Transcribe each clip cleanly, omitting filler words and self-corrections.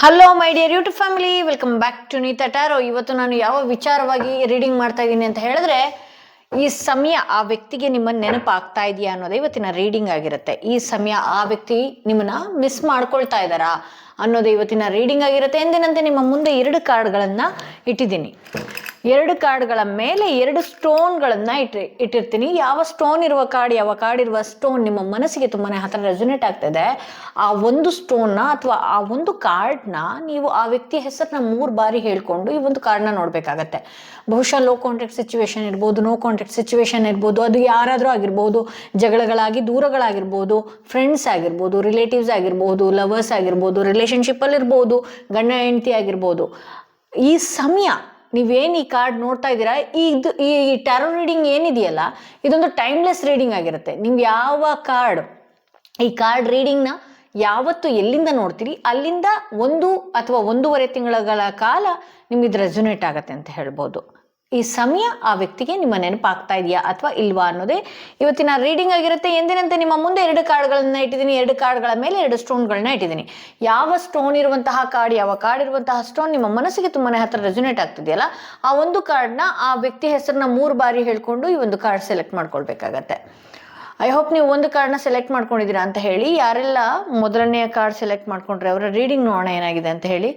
Hello my dear YouTube family, welcome back to Neeta tarot. ಇವತ್ತು ನಾನು ಯಾವ ವಿಚಾರವಾಗಿ ರೀಡಿಂಗ್ ಮಾಡ್ತಾ ಇದ್ದೀನಿ ಅಂತ ಹೇಳಿದ್ರೆ, ಈ ಸಮಯ ಆ ವ್ಯಕ್ತಿಗೆ ನಿಮ್ಮನ್ನು ನೆನಪಾಗ್ತಾ ಇದೆಯಾ ಅನ್ನೋದು ಇವತ್ತಿನ ರೀಡಿಂಗ್ ಆಗಿರುತ್ತೆ. ಈ ಸಮಯ ಆ ವ್ಯಕ್ತಿ ನಿಮ್ಮನ್ನ ಮಿಸ್ ಮಾಡ್ಕೊಳ್ತಾ ಇದ್ದಾರಾ ಅನ್ನೋದು ಇವತ್ತಿನ ರೀಡಿಂಗ್ ಆಗಿರುತ್ತೆ. ಎಂದಿನಂತೆ ನಿಮ್ಮ ಮುಂದೆ 2 ಕಾರ್ಡ್ಗಳನ್ನು ಇಟ್ಟಿದ್ದೀನಿ. 2 ಕಾರ್ಡ್ಗಳ ಮೇಲೆ 2 ಸ್ಟೋನ್ಗಳನ್ನು ಇಟ್ಟಿರ್ತೀನಿ. ಯಾವ ಸ್ಟೋನ್ ಇರುವ ಕಾರ್ಡ್, ಯಾವ ಕಾರ್ಡ್ ಇರುವ ಸ್ಟೋನ್ ನಿಮ್ಮ ಮನಸ್ಸಿಗೆ ತುಂಬಾ ಹತ್ರ ರೆಸೊನೇಟ್ ಆಗ್ತದೆ, ಆ ಒಂದು ಸ್ಟೋನ್ನ ಅಥವಾ ಆ ಒಂದು ಕಾರ್ಡ್ನ ನೀವು ಆ ವ್ಯಕ್ತಿಯ ಹೆಸರನ್ನ 3 ಬಾರಿ ಹೇಳ್ಕೊಂಡು ಈ ಒಂದು ಕಾರ್ಡ್ನ ನೋಡಬೇಕಾಗತ್ತೆ. ಬಹುಶಃ ಲೋ ಕಾಂಟ್ಯಾಕ್ಟ್ ಸಿಚುವೇಶನ್ ಇರ್ಬೋದು, ನೋ ಕಾಂಟ್ಯಾಕ್ಟ್ ಸಿಚುವೇಶನ್ ಇರ್ಬೋದು, ಅದು ಯಾರಾದರೂ ಆಗಿರ್ಬೋದು, ಜಗಳಗಳಾಗಿ ದೂರಗಳಾಗಿರ್ಬೋದು, ಫ್ರೆಂಡ್ಸ್ ಆಗಿರ್ಬೋದು, ರಿಲೇಟಿವ್ಸ್ ಆಗಿರ್ಬೋದು, ಲವರ್ಸ್ ಆಗಿರ್ಬೋದು, ರಿಲೇಷನ್ಶಿಪ್ಪಲ್ಲಿ ಇರ್ಬೋದು, ಗಂಡ ಹೆಂಡತಿ ಆಗಿರ್ಬೋದು. ಈ ಸಮಯ ನೀವೇನು ಈ ಕಾರ್ಡ್ ನೋಡ್ತಾ ಇದ್ದೀರಾ, ಈ ಟ್ಯಾರೋ ರೀಡಿಂಗ್ ಏನಿದೆಯಲ್ಲ, ಇದೊಂದು ಟೈಮ್ಲೆಸ್ ರೀಡಿಂಗ್ ಆಗಿರುತ್ತೆ. ನೀವು ಯಾವ ಕಾರ್ಡ್, ಈ ಕಾರ್ಡ್ ರೀಡಿಂಗ್ನ ಯಾವತ್ತು ಎಲ್ಲಿಂದ ನೋಡ್ತೀರಿ ಅಲ್ಲಿಂದ 1 ಅಥವಾ 1.5 ತಿಂಗಳ ಕಾಲ ನಿಮ್ಗೆ ಇದು ರೆಸೊನೇಟ್ ಆಗುತ್ತೆ ಅಂತ ಹೇಳ್ಬೋದು. ಈ ಸಮಯ ಆ ವ್ಯಕ್ತಿಗೆ ನಿಮ್ಮ ನೆನಪಾಗ್ತಾ ಇದೆಯಾ ಅಥವಾ ಇಲ್ವಾ ಅನ್ನೋದೇ ಇವತ್ತಿನ ರೀಡಿಂಗ್ ಆಗಿರುತ್ತೆ. ಎಂದಿನಂತೆ ನಿಮ್ಮ ಮುಂದೆ 2 ಕಾರ್ಡ್ಗಳನ್ನ ಇಟ್ಟಿದ್ದೀನಿ. 2 ಕಾರ್ಡ್ಗಳ ಮೇಲೆ 2 ಸ್ಟೋನ್ಗಳನ್ನ ಇಟ್ಟಿದ್ದೀನಿ. ಯಾವ ಸ್ಟೋನ್ ಇರುವಂತಹ ಕಾರ್ಡ್, ಯಾವ ಕಾರ್ಡ್ ಇರುವಂತಹ ಸ್ಟೋನ್ ನಿಮ್ಮ ಮನಸ್ಸಿಗೆ ತುಂಬಾನೇ ಹತ್ರ ರೆಸೊನೇಟ್ ಆಗ್ತಿದೆಯಲ್ಲ, ಆ ಒಂದು ಕಾರ್ಡ್ನ ಆ ವ್ಯಕ್ತಿ ಹೆಸರನ್ನ 3 ಬಾರಿ ಹೇಳ್ಕೊಂಡು ಈ ಒಂದು ಕಾರ್ಡ್ ಸೆಲೆಕ್ಟ್ ಮಾಡ್ಕೊಳ್ಬೇಕಾಗತ್ತೆ. ಐ ಹೋಪ್ ನೀವು ಒಂದು ಕಾರ್ಡ್ನ ಸೆಲೆಕ್ಟ್ ಮಾಡ್ಕೊಂಡಿದ್ದೀರಾ ಅಂತ ಹೇಳಿ. ಯಾರೆಲ್ಲ ಮೊದಲನೆಯ ಕಾರ್ಡ್ ಸೆಲೆಕ್ಟ್ ಮಾಡ್ಕೊಂಡ್ರೆ ಅವರ ರೀಡಿಂಗ್ ನೋಡೋಣ ಏನಾಗಿದೆ ಅಂತ ಹೇಳಿ.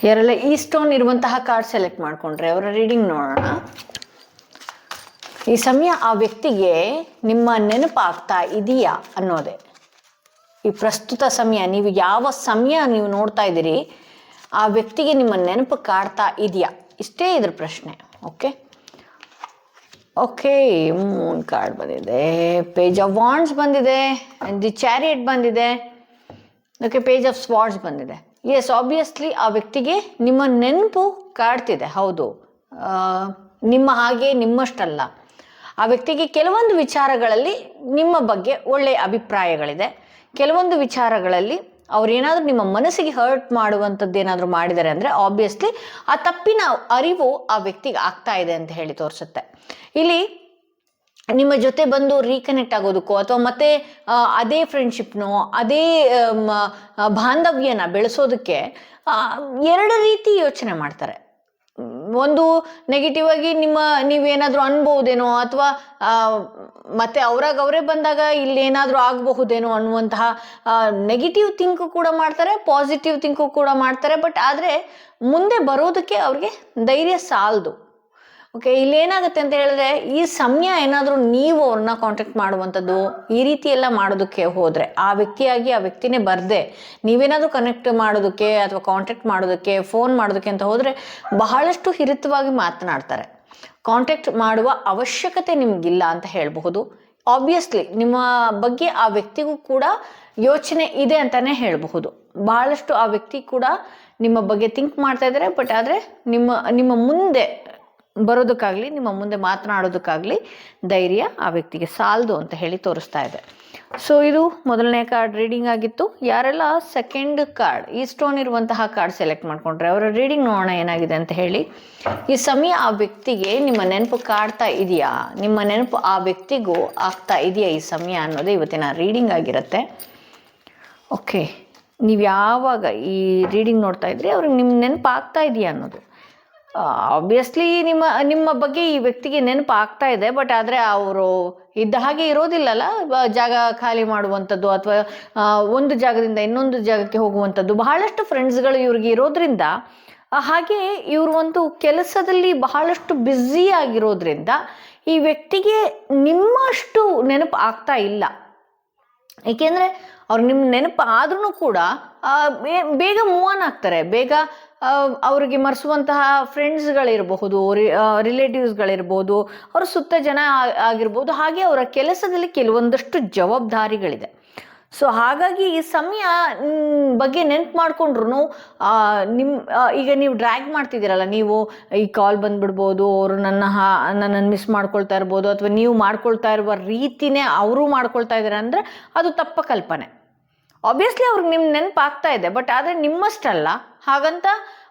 ಯಾರೆಲ್ಲ ಈ ಸ್ಟೋನ್ ಇರುವಂತಹ ಕಾರ್ಡ್ ಸೆಲೆಕ್ಟ್ ಮಾಡ್ಕೊಂಡ್ರೆ ಅವರ ರೀಡಿಂಗ್ ನೋಡೋಣ. ಈ ಸಮಯ ಆ ವ್ಯಕ್ತಿಗೆ ನಿಮ್ಮ ನೆನಪಾಗ್ತಾ ಇದೆಯಾ ಅನ್ನೋದೇ ಈ ಪ್ರಸ್ತುತ ಸಮಯ. ನೀವು ಯಾವ ಸಮಯ ನೀವು ನೋಡ್ತಾ ಇದ್ದೀರಿ, ಆ ವ್ಯಕ್ತಿಗೆ ನಿಮ್ಮ ನೆನಪು ಕಾಡ್ತಾ ಇದೆಯಾ, ಇಷ್ಟೇ ಇದ್ರ ಪ್ರಶ್ನೆ. ಓಕೆ, ಮೂನ್ ಕಾರ್ಡ್ ಬಂದಿದೆ, ಪೇಜ್ ಆಫ್ ವಾಂಡ್ಸ್ ಬಂದಿದೆ, ದಿ ಚಾರಿಯಟ್ ಬಂದಿದೆ, ಓಕೆ, ಪೇಜ್ ಆಫ್ ಸ್ವಾರ್ಡ್ಸ್ ಬಂದಿದೆ. ಎಸ್, ಆಬ್ವಿಯಸ್ಲಿ ಆ ವ್ಯಕ್ತಿಗೆ ನಿಮ್ಮ ನೆನಪು ಕಾಡ್ತಿದೆ. ಹೌದು, ನಿಮ್ಮ ಹಾಗೆ ನಿಮ್ಮಷ್ಟಲ್ಲ. ಆ ವ್ಯಕ್ತಿಗೆ ಕೆಲವೊಂದು ವಿಚಾರಗಳಲ್ಲಿ ನಿಮ್ಮ ಬಗ್ಗೆ ಒಳ್ಳೆಯ ಅಭಿಪ್ರಾಯಗಳಿದೆ. ಕೆಲವೊಂದು ವಿಚಾರಗಳಲ್ಲಿ ಅವ್ರೇನಾದ್ರೂ ನಿಮ್ಮ ಮನಸ್ಸಿಗೆ ಹರ್ಟ್ ಮಾಡುವಂಥದ್ದು ಏನಾದರೂ ಮಾಡಿದ್ದಾರೆ ಅಂದರೆ ಆಬ್ವಿಯಸ್ಲಿ ಆ ತಪ್ಪಿನ ಅರಿವು ಆ ವ್ಯಕ್ತಿಗೆ ಆಗ್ತಾ ಇದೆ ಅಂತ ಹೇಳಿ ತೋರಿಸುತ್ತೆ. ಇಲ್ಲಿ ನಿಮ್ಮ ಜೊತೆ ಬಂದು ರೀಕನೆಕ್ಟ್ ಆಗೋದಕ್ಕೋ ಅಥವಾ ಮತ್ತೆ ಅದೇ ಫ್ರೆಂಡ್ಶಿಪ್ನೋ ಅದೇ ಬಾಂಧವ್ಯನ ಬೆಳೆಸೋದಕ್ಕೆ 2 ರೀತಿ ಯೋಚನೆ ಮಾಡ್ತಾರೆ. ಒಂದು ನೆಗೆಟಿವ್ ಆಗಿ ನೀವೇನಾದರೂ ಅನ್ಬಹುದೇನೋ, ಅಥವಾ ಮತ್ತೆ ಅವರೇ ಬಂದಾಗ ಇಲ್ಲೇನಾದರೂ ಆಗಬಹುದೇನೋ ಅನ್ನುವಂತಹ ನೆಗೆಟಿವ್ ಥಿಂಕ್ ಕೂಡ ಮಾಡ್ತಾರೆ, ಪಾಸಿಟಿವ್ ಥಿಂಕು ಕೂಡ ಮಾಡ್ತಾರೆ. ಬಟ್ ಆದರೆ ಮುಂದೆ ಬರೋದಕ್ಕೆ ಅವ್ರಿಗೆ ಧೈರ್ಯ ಸಾಲದು. ಓಕೆ, ಇಲ್ಲೇನಾಗುತ್ತೆ ಅಂತ ಹೇಳಿದ್ರೆ, ಈ ಸಮಯ ಏನಾದರೂ ನೀವು ಅವ್ರನ್ನ ಕಾಂಟ್ಯಾಕ್ಟ್ ಮಾಡುವಂಥದ್ದು ಈ ರೀತಿ ಎಲ್ಲ ಮಾಡೋದಕ್ಕೆ ಹೋದರೆ, ಆ ವ್ಯಕ್ತಿನೇ ಬರದೆ ನೀವೇನಾದರೂ ಕನೆಕ್ಟ್ ಮಾಡೋದಕ್ಕೆ ಅಥವಾ ಕಾಂಟ್ಯಾಕ್ಟ್ ಮಾಡೋದಕ್ಕೆ, ಫೋನ್ ಮಾಡೋದಕ್ಕೆ ಅಂತ ಹೋದರೆ ಬಹಳಷ್ಟು ಹಿರಿತವಾಗಿ ಮಾತನಾಡ್ತಾರೆ. ಕಾಂಟ್ಯಾಕ್ಟ್ ಮಾಡುವ ಅವಶ್ಯಕತೆ ನಿಮಗಿಲ್ಲ ಅಂತ ಹೇಳಬಹುದು. ಆಬ್ವಿಯಸ್ಲಿ ನಿಮ್ಮ ಬಗ್ಗೆ ಆ ವ್ಯಕ್ತಿಗೂ ಕೂಡ ಯೋಚನೆ ಇದೆ ಅಂತಲೇ ಹೇಳಬಹುದು. ಬಹಳಷ್ಟು ಆ ವ್ಯಕ್ತಿ ಕೂಡ ನಿಮ್ಮ ಬಗ್ಗೆ ಥಿಂಕ್ ಮಾಡ್ತಾ ಇದ್ದಾರೆ. ಬಟ್ ಆದರೆ ನಿಮ್ಮ ಮುಂದೆ ಬರೋದಕ್ಕಾಗಲಿ, ನಿಮ್ಮ ಮುಂದೆ ಮಾತನಾಡೋದಕ್ಕಾಗಲಿ ಧೈರ್ಯ ಆ ವ್ಯಕ್ತಿಗೆ ಸಾಲದು ಅಂತ ಹೇಳಿ ತೋರಿಸ್ತಾ ಇದೆ. ಸೊ ಇದು ಮೊದಲನೇ ಕಾರ್ಡ್ ರೀಡಿಂಗ್ ಆಗಿತ್ತು. ಯಾರೆಲ್ಲ ಸೆಕೆಂಡ್ ಕಾರ್ಡ್, ಈ ಸ್ಟೋನ್ ಇರುವಂತಹ ಕಾರ್ಡ್ ಸೆಲೆಕ್ಟ್ ಮಾಡ್ಕೊಂಡ್ರೆ ಅವರ ರೀಡಿಂಗ್ ನೋಡೋಣ ಏನಾಗಿದೆ ಅಂತ ಹೇಳಿ. ಈ ಸಮಯ ಆ ವ್ಯಕ್ತಿಗೆ ನಿಮ್ಮ ನೆನಪು ಕಾಡ್ತಾ ಇದೆಯಾ, ನಿಮ್ಮ ನೆನಪು ಆ ವ್ಯಕ್ತಿಗೂ ಆಗ್ತಾ ಇದೆಯಾ ಈ ಸಮಯ ಅನ್ನೋದೇ ಇವತ್ತಿನ ರೀಡಿಂಗ್ ಆಗಿರುತ್ತೆ. ಓಕೆ, ನೀವು ಯಾವಾಗ ಈ ರೀಡಿಂಗ್ ನೋಡ್ತಾ ಇದ್ರಿ ಅವ್ರಿಗೆ ನಿಮ್ಮ ನೆನಪು ಆಗ್ತಾ ಇದೆಯಾ ಅನ್ನೋದು. ಆಬ್ವಿಯಸ್ಲಿ ನಿಮ್ಮ ಬಗ್ಗೆ ಈ ವ್ಯಕ್ತಿಗೆ ನೆನಪು ಆಗ್ತಾ ಇದೆ. ಬಟ್ ಆದರೆ ಅವರು ಇದ್ದ ಹಾಗೆ ಇರೋದಿಲ್ಲಲ್ಲ, ಜಾಗ ಖಾಲಿ ಮಾಡುವಂಥದ್ದು ಅಥವಾ ಒಂದು ಜಾಗದಿಂದ ಇನ್ನೊಂದು ಜಾಗಕ್ಕೆ ಹೋಗುವಂಥದ್ದು. ಬಹಳಷ್ಟು ಫ್ರೆಂಡ್ಸ್ಗಳು ಇವ್ರಿಗೆ ಇರೋದ್ರಿಂದ, ಹಾಗೆ ಇವರು ಒಂದು ಕೆಲಸದಲ್ಲಿ ಬಹಳಷ್ಟು ಬ್ಯುಸಿ ಆಗಿರೋದ್ರಿಂದ ಈ ವ್ಯಕ್ತಿಗೆ ನಿಮ್ಮಷ್ಟು ನೆನಪು ಆಗ್ತಾ ಇಲ್ಲ. ಏಕೆಂದರೆ ಅವ್ರು ನಿಮ್ಮ ನೆನಪು ಆದ್ರೂ ಕೂಡ ಬೇಗ ಮೂವ್ ಆನ್ ಆಗ್ತಾರೆ. ಬೇಗ ಅವ್ರಿಗೆ ಮರೆಸುವಂತಹ ಫ್ರೆಂಡ್ಸ್ಗಳಿರಬಹುದು, ರಿಲೇಟಿವ್ಸ್ಗಳಿರ್ಬೋದು, ಅವ್ರ ಸುತ್ತ ಜನ ಆಗಿರ್ಬೋದು. ಹಾಗೆ ಅವರ ಕೆಲಸದಲ್ಲಿ ಕೆಲವೊಂದಷ್ಟು ಜವಾಬ್ದಾರಿಗಳಿದೆ. ಸೊ ಹಾಗಾಗಿ ಈ ಸಮಯ ಬಗ್ಗೆ ನೆನ್ಪು ಮಾಡ್ಕೊಂಡ್ರು ಈಗ ನೀವು ಡ್ರ್ಯಾಗ್ ಮಾಡ್ತಿದ್ದೀರಲ್ಲ, ನೀವು ಈ ಕಾಲ್ ಬಂದ್ಬಿಡ್ಬೋದು, ಅವರು ನನ್ನನ್ನು ಮಿಸ್ ಮಾಡ್ಕೊಳ್ತಾ ಇರ್ಬೋದು, ಅಥವಾ ನೀವು ಮಾಡ್ಕೊಳ್ತಾ ಇರುವ ರೀತಿನೇ ಅವರು ಮಾಡ್ಕೊಳ್ತಾ ಇದ್ದಾರೆ ಅಂದರೆ ಅದು ತಪ್ಪ ಕಲ್ಪನೆ. ಆಬ್ವಿಯಸ್ಲಿ ಅವ್ರಿಗೆ ನಿಮ್ಮ ನೆನಪು ಆಗ್ತಾ ಇದೆ. ಬಟ್ ಆದರೆ ನಿಮ್ಮಷ್ಟಲ್ಲ. ಹಾಗಂತ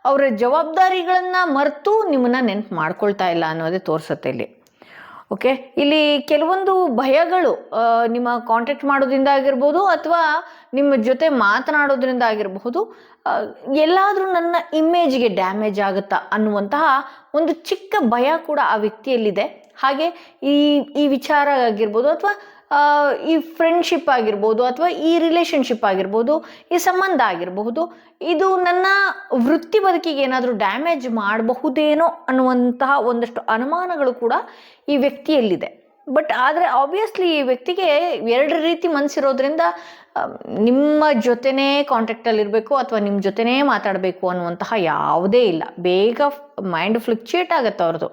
ಅವರ ಜವಾಬ್ದಾರಿಗಳನ್ನು ಮರೆತು ನಿಮ್ಮನ್ನ ನೆನಪು ಮಾಡ್ಕೊಳ್ತಾ ಇಲ್ಲ ಅನ್ನೋದೇ ತೋರಿಸುತ್ತೆ ಇಲ್ಲಿ. ಓಕೆ, ಇಲ್ಲಿ ಕೆಲವೊಂದು ಭಯಗಳು ನಿಮ್ಮ ಕಾಂಟ್ಯಾಕ್ಟ್ ಮಾಡೋದ್ರಿಂದ ಆಗಿರ್ಬೋದು ಅಥವಾ ನಿಮ್ಮ ಜೊತೆ ಮಾತನಾಡೋದ್ರಿಂದ ಆಗಿರಬಹುದು, ಎಲ್ಲಾದರೂ ನನ್ನ ಇಮೇಜ್ಗೆ ಡ್ಯಾಮೇಜ್ ಆಗುತ್ತಾ ಅನ್ನುವಂತಹ ಒಂದು ಚಿಕ್ಕ ಭಯ ಕೂಡ ಆ ವ್ಯಕ್ತಿಯಲ್ಲಿದೆ. ಹಾಗೆ ಈ ವಿಚಾರ ಆಗಿರ್ಬೋದು ಅಥವಾ ಈ ಫ್ರೆಂಡ್ಶಿಪ್ ಆಗಿರ್ಬೋದು ಅಥವಾ ಈ ರಿಲೇಷನ್ಶಿಪ್ ಆಗಿರ್ಬೋದು, ಈ ಸಂಬಂಧ ಆಗಿರಬಹುದು, ಇದು ನನ್ನ ವೃತ್ತಿ ಬದುಕಿಗೆ ಏನಾದರೂ ಡ್ಯಾಮೇಜ್ ಮಾಡಬಹುದೇನೋ ಅನ್ನುವಂತಹ ಒಂದಷ್ಟು ಅನುಮಾನಗಳು ಕೂಡ ಈ ವ್ಯಕ್ತಿಯಲ್ಲಿದೆ. ಬಟ್ ಆದರೆ ಆಬ್ವಿಯಸ್ಲಿ ಈ ವ್ಯಕ್ತಿಗೆ ಎರಡು ರೀತಿ ಮನಸ್ಸಿರೋದ್ರಿಂದ ನಿಮ್ಮ ಜೊತೆನೇ ಕಾಂಟ್ಯಾಕ್ಟಲ್ಲಿರಬೇಕು ಅಥವಾ ನಿಮ್ಮ ಜೊತೆನೇ ಮಾತಾಡಬೇಕು ಅನ್ನುವಂತಹ ಯಾವುದೇ ಇಲ್ಲ. ಬೇಗ ಮೈಂಡ್ ಫ್ಲಕ್ಚುಯೇಟ್ ಆಗುತ್ತೆ ಅವ್ರದ್ದು.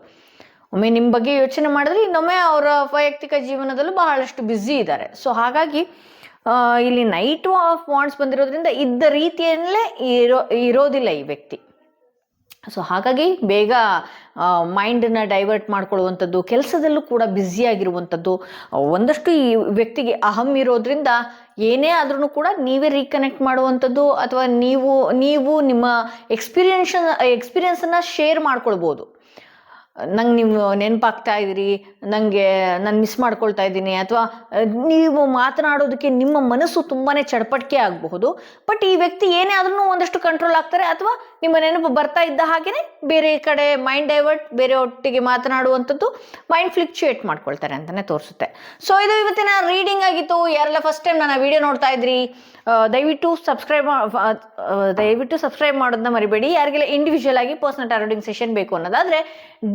ಒಮ್ಮೆ ನಿಮ್ಮ ಬಗ್ಗೆ ಯೋಚನೆ ಮಾಡಿದ್ರೆ ಇನ್ನೊಮ್ಮೆ ಅವರ ವೈಯಕ್ತಿಕ ಜೀವನದಲ್ಲೂ ಬಹಳಷ್ಟು ಬ್ಯುಸಿ ಇದ್ದಾರೆ. ಸೊ ಹಾಗಾಗಿ ಇಲ್ಲಿ ನೈಟ್ ಆಫ್ ವಾಂಡ್ಸ್ ಬಂದಿರೋದ್ರಿಂದ ಇದ್ದ ರೀತಿಯಲ್ಲೇ ಇರೋದಿಲ್ಲ ಈ ವ್ಯಕ್ತಿ. ಸೊ ಹಾಗಾಗಿ ಬೇಗ ಮೈಂಡನ್ನು ಡೈವರ್ಟ್ ಮಾಡ್ಕೊಳ್ಳುವಂಥದ್ದು, ಕೆಲಸದಲ್ಲೂ ಕೂಡ ಬ್ಯುಸಿಯಾಗಿರುವಂಥದ್ದು, ಒಂದಷ್ಟು ಈ ವ್ಯಕ್ತಿಗೆ ಅಹಂ ಇರೋದ್ರಿಂದ ಏನೇ ಆದ್ರೂ ಕೂಡ ನೀವೇ ರೀಕನೆಕ್ಟ್ ಮಾಡುವಂಥದ್ದು ಅಥವಾ ನೀವು ನಿಮ್ಮ ಎಕ್ಸ್ಪೀರಿಯನ್ಸನ್ನು ಶೇರ್ ಮಾಡ್ಕೊಳ್ಬೋದು. ನಂಗೆ ನೀವು ನೆನಪಾಗ್ತಾ ಇದ್ದೀರಿ, ನನಗೆ ನಾನು ಮಿಸ್ ಮಾಡ್ಕೊಳ್ತಾ ಇದ್ದೀನಿ, ಅಥವಾ ನೀವು ಮಾತನಾಡೋದಕ್ಕೆ ನಿಮ್ಮ ಮನಸ್ಸು ತುಂಬಾ ಚಡಪಟಿಕೆ ಆಗಬಹುದು. ಬಟ್ ಈ ವ್ಯಕ್ತಿ ಏನೇ ಆದ್ರೂ ಒಂದಷ್ಟು ಕಂಟ್ರೋಲ್ ಆಗ್ತಾರೆ ಅಥವಾ ನಿಮ್ಮ ನೆನಪು ಬರ್ತಾ ಇದ್ದ ಹಾಗೆಯೇ ಬೇರೆ ಕಡೆ ಮೈಂಡ್ ಡೈವರ್ಟ್, ಬೇರೆ ಒಟ್ಟಿಗೆ ಮಾತನಾಡುವಂಥದ್ದು, ಮೈಂಡ್ ಫ್ಲಿಕ್ಚುಯೇಟ್ ಮಾಡ್ಕೊಳ್ತಾರೆ ಅಂತಲೇ ತೋರಿಸುತ್ತೆ. ಸೊ ಇದು ಇವತ್ತಿನ ರೀಡಿಂಗ್ ಆಗಿತ್ತು. ಯಾರೆಲ್ಲ ಫಸ್ಟ್ ಟೈಮ್ ನನ್ನ ವಿಡಿಯೋ ನೋಡ್ತಾ ಇದ್ರಿ, ದಯವಿಟ್ಟು ಸಬ್ಸ್ಕ್ರೈಬ್ ಮಾಡೋದನ್ನ ಮರಿಬೇಡಿ. ಯಾರಿಗೆಲ್ಲ ಇಂಡಿವಿಜುವಲ್ ಆಗಿ ಪರ್ಸನಲ್ ಟಾರೋಟಿಂಗ್ ಸೆಷನ್ ಬೇಕು ಅನ್ನೋದಾದರೆ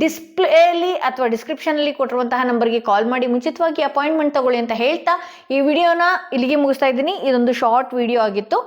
ಡಿಸ್ಪ್ಲೇಲಿ ಅಥವಾ ಡಿಸ್ಕ್ರಿಪ್ಷನಲ್ಲಿ ಕೊಟ್ಟಿರುವಂತಹ ನಂಬರ್ಗೆ ಕಾಲ್ ಮಾಡಿ ಮುಂಚಿತವಾಗಿ ಅಪಾಯಿಂಟ್ಮೆಂಟ್ ತಗೊಳ್ಳಿ ಅಂತ ಹೇಳ್ತಾ ಈ ವಿಡಿಯೋನ ಇಲ್ಲಿಗೆ ಮುಗಿಸ್ತಾ ಇದ್ದೀನಿ. ಇದೊಂದು ಶಾರ್ಟ್ ವಿಡಿಯೋ ಆಗಿತ್ತು.